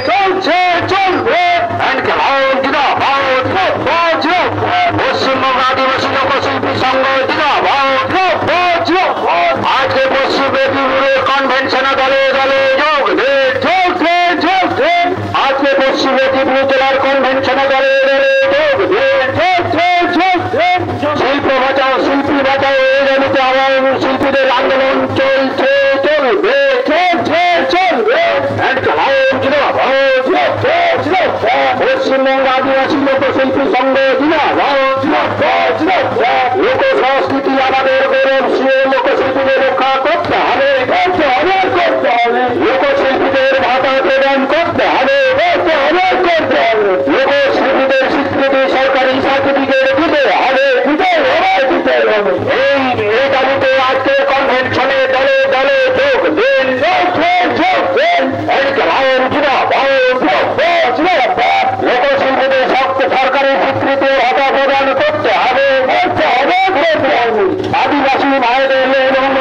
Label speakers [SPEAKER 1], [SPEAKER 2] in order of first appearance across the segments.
[SPEAKER 1] চলছে চলবে পশ্চিমবঙ্গ আদিবাসী লোকশিল্পী সংঘ আজকে পশ্চিম মেদিনীপুরের কনভেনশনে দলে দলে যোগ চলছে চলছে আজকে পশ্চিম মেদিনীপুর জেলার কনভেনশনে দলে দলে যোগ চলছে শিল্প বাঁচাও শিল্পী বাঁচাও এই জমিতে আমার শিল্পীদের আন্দোলন চলছে চলবে চলছে চলবে পশ্চিমবঙ্গ আদিবাসী লোকশিল্পী সংঘ লোক সংস্কৃতি আমাদের গৌরবশীল লোকশিল্পীদের রক্ষা করতে হবে লোকশিল্পীদের ভাতা প্রদান করতে হবে লোকশিল্পীদের স্বীকৃতি সরকারি সার্টিফিকেট দিতে হবে এই দাবিতে আজকের কনভেনশনে দলে দলে যোগ দিন লোকশিল্পীদের সরকারি স্বীকৃতি ভাতা প্রদান করতে হবে আদিবাসী ভাইদের এবং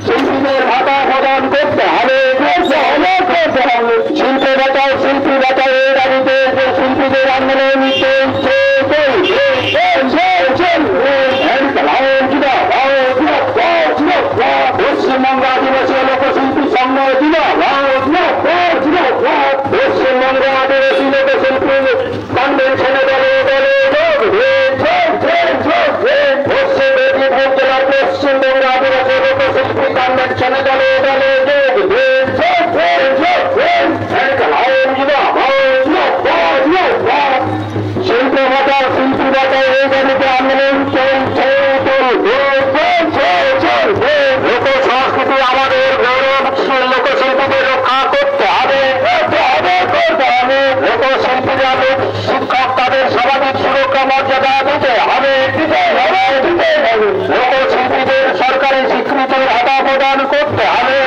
[SPEAKER 1] শিল্পীদের ভাতা প্রদান করতে হবে শিল্প বাঁচাও শিল্পী বাঁচাও এই দাবিতে শিল্পীদের আন্দোলন চলছে পশ্চিমবঙ্গ আদিবাসী লোকশিল্পী সংঘ পশ্চিমবঙ্গ আদিবাসী লোকশিল্পী কনভেনশনে দলে দলে পশ্চিম মেদিনীপুর জেলার পশ্চিমবঙ্গ আদিবাসী লোকশিল্পী কনভেনশনে দলে দলে শিল্প বাঁচাও শিল্পী বাঁচাও এই জমিতে আন্দোলন চলছে লোক সংস্কৃতি আমাদের গৌরবশীল লোকশিল্পীদের রক্ষা করতে হবে লোকশিল্পীরা শিক্ষক তাদের সামাজিক সুরক্ষা মর্যাদা দিতে হবে লোকশিল্পীদের সরকারি স্বীকৃতির ভাতা প্রদান করতে হবে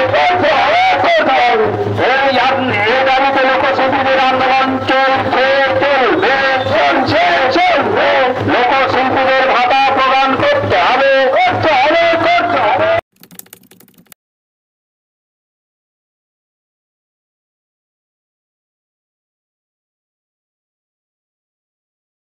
[SPEAKER 1] এই দাবিতে লোকশিল্পীদের আন্দোলন চলছে